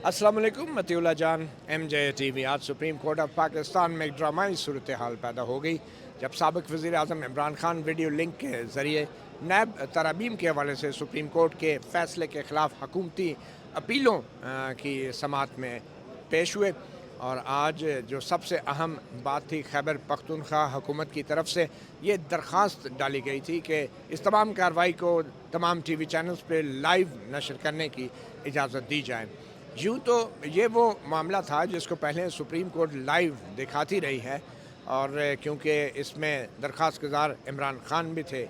अस्सलाम वालेकुम मतीउल्लाह जान MJ TV। आज सुप्रीम कोर्ट ऑफ पाकिस्तान में एक ड्रामाई सूरत हाल पैदा हो गई जब साबिक वज़ीर आज़म इमरान खान वीडियो लिंक के ज़रिए नैब तरामीम के हवाले से सुप्रीम कोर्ट के फ़ैसले के ख़िलाफ़ हकूमती अपीलों की समाअत में पेश हुए। और आज जो सबसे अहम बात थी, खैबर पख्तूनख्वा हुकूमत की तरफ से ये दरख्वास्त डाली गई थी कि इस तमाम कार्रवाई को तमाम TV चैनल्स पे लाइव नशर करने की इजाज़त दी जाए। यूँ तो ये वो मामला था जिसको पहले सुप्रीम कोर्ट लाइव दिखाती रही है, और क्योंकि इसमें दरख्वास्त गुज़ार इमरान खान भी थे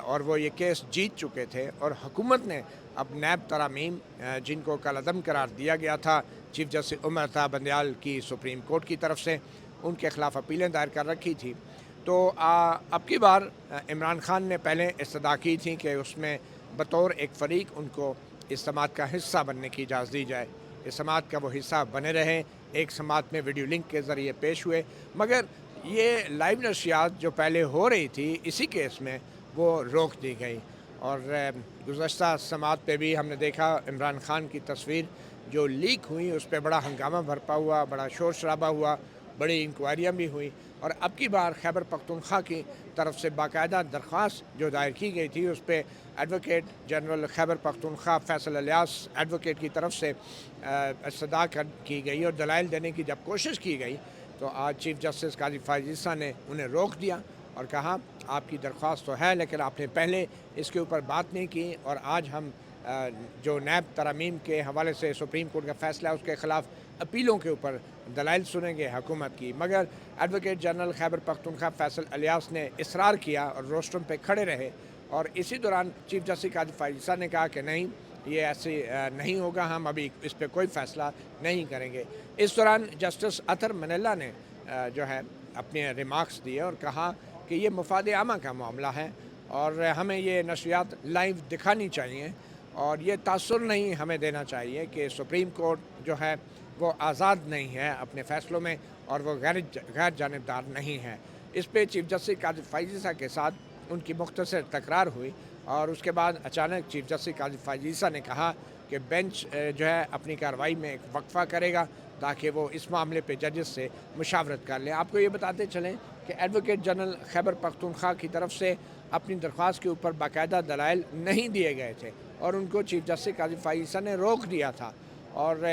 और वो ये केस जीत चुके थे, और हुकूमत ने अब नैब तरामीम जिनको कलअदम करार दिया गया था चीफ जस्टिस उमर अता बंदयाल की सुप्रीम कोर्ट की तरफ से, उनके ख़िलाफ़ अपीलें दायर कर रखी थी। तो अब की बार इमरान खान ने पहले इस्तदा की थी कि उसमें बतौर एक फ़रीक उनको इस समाअत का हिस्सा बनने की इजाज़त दी जाए। इस समाअत का वो हिस्सा बने रहें, एक समाअत में वीडियो लिंक के ज़रिए पेश हुए, मगर ये लाइव नशियात जो पहले हो रही थी इसी केस में वो रोक दी गई। और गुज़श्ता समाअत पे भी हमने देखा इमरान खान की तस्वीर जो लीक हुई, उस पर बड़ा हंगामा बरपा हुआ, बड़ा शोर शराबा हुआ, बड़ी इंक्वायरियाँ भी हुई। और अब की बार खैबर पख्तूनख्वा की तरफ से बाकायदा दरख्वास्त जो दायर की गई थी, उस पर advocate general Khyber Pakhtunkhwa Faisal Ilyas advocate की तरफ से इस्तदा की गई और दलाइल देने की जब कोशिश की गई, तो आज चीफ जस्टिस काजी फ़ाइज़ ईसा ने उन्हें रोक दिया और कहा आपकी दरख्वास्त तो है, लेकिन आपने पहले इसके ऊपर बात नहीं की, और आज हम जो नैब तरामीम के हवाले से सुप्रीम कोर्ट का फ़ैसला है उसके ख़िलाफ़ अपीलों के ऊपर दलाइल सुनेंगे हुकूमत की। मगर एडवोकेट जनरल खैबर पख्तूनख्वा फैसल इलियास ने इसरार किया और रोस्टम पे खड़े रहे, और इसी दौरान चीफ जस्टिस काजी फ़ाइज़ ईसा ने कहा कि नहीं, ये ऐसे नहीं होगा, हम अभी इस पर कोई फ़ैसला नहीं करेंगे। इस दौरान जस्टिस अतर मनल्ला ने जो है अपने रिमार्क्स दिए और कहा कि ये मुफाद आमा का मामला है और हमें ये नशरियात लाइव दिखानी चाहिए, और ये तासुर नहीं हमें देना चाहिए कि सुप्रीम कोर्ट जो है वो आज़ाद नहीं है अपने फ़ैसलों में, और वो गैर जानिबदार नहीं है। इस पे चीफ जस्टिस काजी फ़ाइज़ ईसा के साथ उनकी मुख्तसर तकरार हुई, और उसके बाद अचानक चीफ जस्टिस काजी फ़ाइज़ ईसा ने कहा कि बेंच जो है अपनी कार्रवाई में एक वक्फ़ा करेगा ताकि वो इस मामले पे जजेस से मुशावरत कर लें। आपको ये बताते चलें कि एडवोकेट जनरल खैबर पख्तूनख्वा की तरफ से अपनी दरख्वास्त के ऊपर बाकायदा दलाइल नहीं दिए गए थे, और उनको चीफ जस्टिस काजी फ़ाइज़ ईसा ने रोक दिया था। और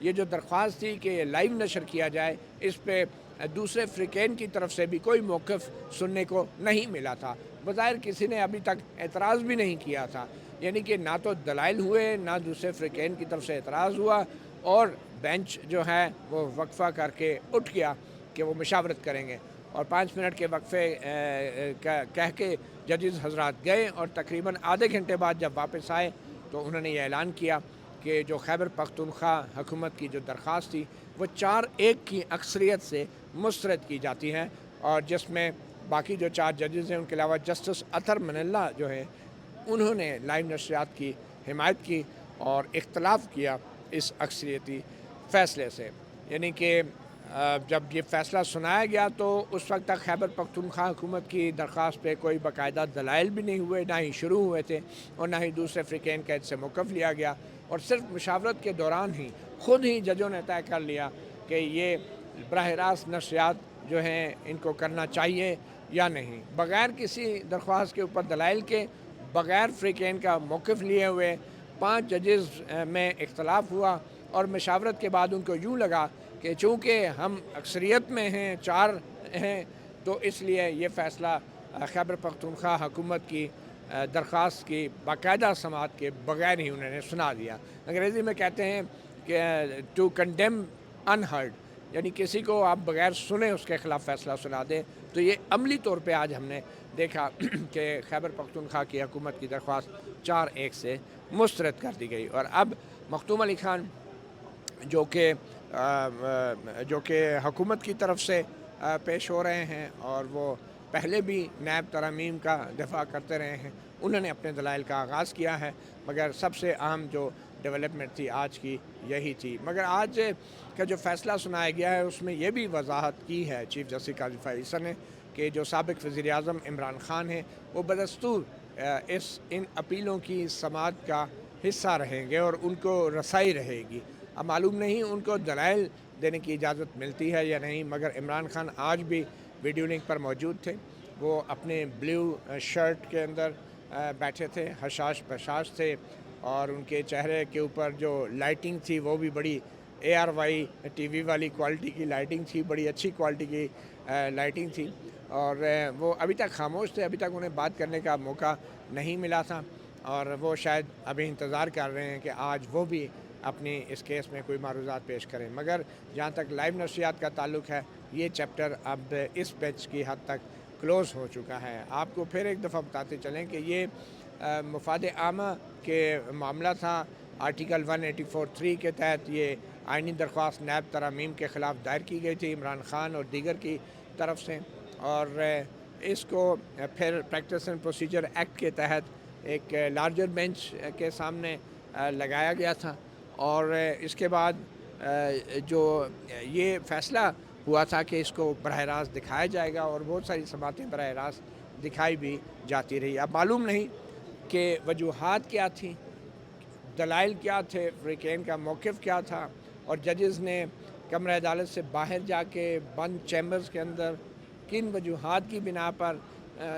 ये जो दरख्वास्त थी कि लाइव नशर किया जाए, इस पे दूसरे फ़रीक़ैन की तरफ से भी कोई मौक़िफ़ सुनने को नहीं मिला था। बज़ाहिर किसी ने अभी तक एतराज़ भी नहीं किया था, यानी कि ना तो दलाइल हुए, ना दूसरे फ़रीक़ैन की तरफ से एतराज़ हुआ, और बेंच जो है वो वक्फ़ा करके उठ गया कि वो मुशावरत करेंगे। और 5 मिनट के वक्फ़े कह के जजेस हज़रात गए, और तकरीबन आधे घंटे बाद जब वापस आए तो उन्होंने ये ऐलान किया कि जो खैबर पख्तूनख्वा हुकूमत की जो दरख्वास्त थी वो 4-1 की अक्सरियत से मुस्तरद की जाती है, और जिसमें बाकी जो 4 जजेस हैं उनके अलावा जस्टिस अतर मनल्ला जो है उन्होंने लाइव नशरियात की हिमायत की और इख्तलाफ किया इस अक्सरियती फ़ैसले से। यानी कि जब ये फ़ैसला सुनाया गया तो उस वक्त तक खैबर पख्तूनख्वा हुकूमत की दरख्वास्त पे कोई बाकायदा दलाइल भी नहीं हुए, ना ही शुरू हुए थे, और ना ही दूसरे फ़रीक़ैन का इससे मौक़िफ़ लिया गया, और सिर्फ मुशावरत के दौरान ही ख़ुद ही जजों ने तय कर लिया कि ये बराह रास्त नशरियात जो हैं इनको करना चाहिए या नहीं, बग़ैर किसी दरख्वास्त के ऊपर दलाइल के, बग़ैर फ़रीक़ैन का मौक़िफ़ लिए हुए 5 जजेस में इख्तलाफ हुआ, और मशावरत के बाद उनको यूँ लगा कि चूँकि हम अक्सरियत में हैं, 4 हैं, तो इसलिए ये फ़ैसला खैबर पख्तूनख्वा हुकूमत की दरख्वास्त की बाकायदा समाअत के बग़ैर ही उन्होंने सुना दिया। अंग्रेज़ी में कहते हैं कि टू कंडेम अनहर्ड, यानी किसी को आप बग़ैर सुने उसके ख़िलाफ़ फ़ैसला सुना दें। तो ये अमली तौर पे आज हमने देखा कि खैबर पख्तूनख्वा की हुकूमत की दरख्वास्त 4-1 से मुस्तरद कर दी गई, और अब मखदूम अली खान जो कि हुकूमत की तरफ से पेश हो रहे हैं, और वो पहले भी नैब तरामीम का दिफा करते रहे हैं, उन्होंने अपने दलाइल का आगाज़ किया है। मगर सबसे अहम जो डेवलपमेंट थी आज की यही थी। मगर आज का जो फ़ैसला सुनाया गया है उसमें यह भी वजाहत की है चीफ जस्टिस काजी फ़ाइज़ ईसा ने कि जो साबिक़ वज़ीर आज़म इमरान खान हैं वो बदस्तूर इन अपीलों की समाअत का हिस्सा रहेंगे और उनको रसाई रहेगी। اب معلوم نہیں ان کو دلائل دینے کی اجازت ملتی ہے یا نہیں، مگر عمران خان آج بھی ویڈیو لنک پر موجود تھے. وہ اپنے بلیو شرٹ کے اندر بیٹھے تھے، حشاش بشاش تھے، اور ان کے چہرے کے اوپر جو لائٹنگ تھی وہ بھی بڑی ARY ٹی وی والی کوالٹی کی لائٹنگ تھی، بڑی اچھی کوالٹی کی لائٹنگ تھی. اور وہ ابھی تک خاموش تھے، ابھی تک انہیں بات کرنے کا موقع نہیں ملا تھا، اور وہ شاید ابھی انتظار کر رہے ہیں کہ آج وہ بھی اپنی اس کیس میں کوئی معروضات پیش کریں. مگر جہاں تک لائیو نشریات کا تعلق ہے، یہ چیپٹر اب اس بیچ کی حد تک کلوز ہو چکا ہے. آپ کو پھر ایک دفعہ بتاتے چلیں کہ یہ مفاد عامہ کے معاملہ تھا. آرٹیکل 184(3) کے تحت یہ آئینی درخواست نیب ترامیم کے خلاف دائر کی گئی تھی عمران خان اور دیگر کی طرف سے، اور اس کو پھر پریکٹس اینڈ پروسیجر ایکٹ کے تحت ایک لارجر بینچ کے سامنے لگایا گیا تھا. اور اس کے بعد جو یہ فیصلہ ہوا تھا کہ اس کو براہ راست دکھایا جائے گا، اور بہت ساری سماعتیں براہ راست دکھائی بھی جاتی رہی. اب معلوم نہیں کہ وجوہات کیا تھیں، دلائل کیا تھے، فریقین کا موقف کیا تھا، اور ججز نے کمرہ عدالت سے باہر جا کے بند چیمبرز کے اندر کن وجوہات کی بنا پر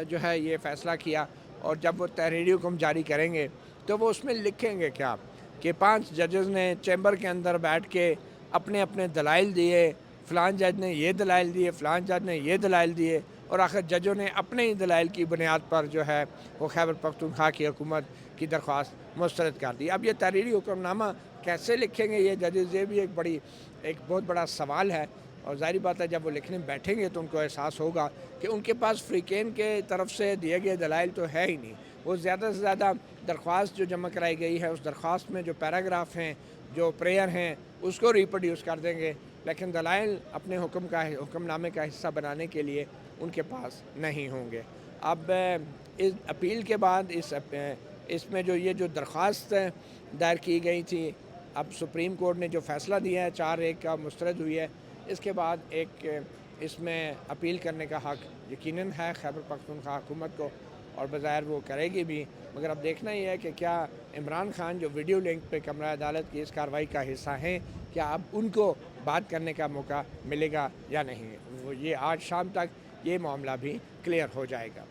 جو ہے یہ فیصلہ کیا. اور جب وہ تحریری حکم جاری کریں گے تو وہ اس میں لکھیں گے کیا کہ 5 ججز نے چیمبر کے اندر بیٹھ کے اپنے اپنے دلائل دیے، فلان جج نے یہ دلائل دیے، فلان جج نے یہ دلائل دیے، اور آخر ججوں نے اپنے ہی دلائل کی بنیاد پر جو ہے وہ خیبر پختونخوا کی حکومت کی درخواست مسترد کر دی. اب یہ تحریری حکم نامہ کیسے لکھیں گے یہ ججز، یہ بھی ایک بہت بڑا سوال ہے. اور ظاہری بات ہے جب وہ لکھنے بیٹھیں گے تو ان کو احساس ہوگا کہ ان کے پاس فریقین کے طرف سے دیے گئے دلائل تو ہے ہی نہیں. وہ زیادہ سے زیادہ درخواست جو جمع کرائی گئی ہے اس درخواست میں جو پیراگراف ہیں، جو پریئر ہیں، اس کو ریپروڈیوس کر دیں گے، لیکن دلائل اپنے حکم نامے کا حصہ بنانے کے لیے ان کے پاس نہیں ہوں گے. اب اس اپیل کے بعد اس میں جو درخواست دائر کی گئی تھی، اب سپریم کورٹ نے جو فیصلہ دیا ہے 4-1 کا مسترد ہوئی ہے. اس کے بعد اس میں اپیل کرنے کا حق یقیناً ہے خیبر پختونخوا حکومت کو، اور بظاہر وہ کرے گی بھی. مگر اب دیکھنا یہ ہے کہ کیا عمران خان جو ویڈیو لنک پہ کمرہ عدالت کی اس کارروائی کا حصہ ہیں، کیا اب ان کو بات کرنے کا موقع ملے گا یا نہیں. یہ آج شام تک یہ معاملہ بھی کلیئر ہو جائے گا.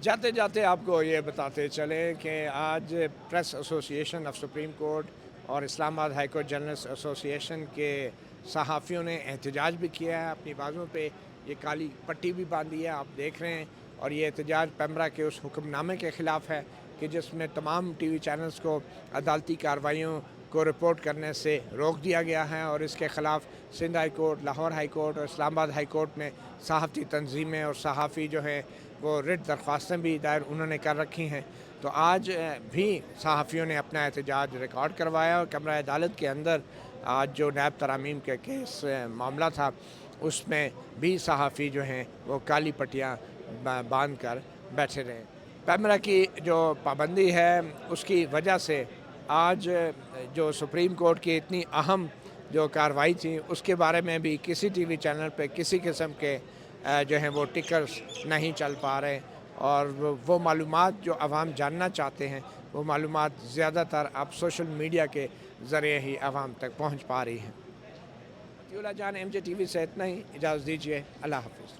جاتے جاتے آپ کو یہ بتاتے چلیں کہ آج پریس ایسوسی ایشن آف سپریم کورٹ اور اسلام آباد ہائی کورٹ جرنلسٹ ایسوسی ایشن کے صحافیوں نے احتجاج بھی کیا ہے. اپنی بازوں پہ یہ کالی پٹی بھی باندھی ہے، آپ دیکھ رہے ہیں. اور یہ احتجاج پیمرا کے اس حکم نامے کے خلاف ہے کہ جس میں تمام ٹی وی چینلز کو عدالتی کارروائیوں کو رپورٹ کرنے سے روک دیا گیا ہے. اور اس کے خلاف Sindh high court, Lahore high court اور اسلام آباد ہائی کورٹ میں صحافتی تنظیمیں اور صحافی جو ہیں وہ ریٹ درخواستیں بھی دائر انہوں نے کر رکھی ہیں. تو آج بھی صحافیوں نے اپنا احتجاج ریکارڈ کروایا، اور کمرہ عدالت کے اندر آج جو نیب ترامیم کے کیس معاملہ تھا اس میں بھی صحافی جو ہیں وہ کالی پٹیاں باندھ کر بیٹھے رہے. پیمرا کی جو پابندی ہے اس کی وجہ سے آج جو سپریم کورٹ کی اتنی اہم جو کارروائی تھی اس کے بارے میں بھی کسی ٹی وی چینل پہ کسی قسم کے جو ہیں وہ ٹکرز نہیں چل پا رہے. اور وہ معلومات جو عوام جاننا چاہتے ہیں وہ معلومات زیادہ تر اب سوشل میڈیا کے ذریعے ہی عوام تک پہنچ پا رہی ہیں. عطیہ اللہ جان MJ TV سے اتنا ہی، اجازت دیجیے. اللہ حافظ.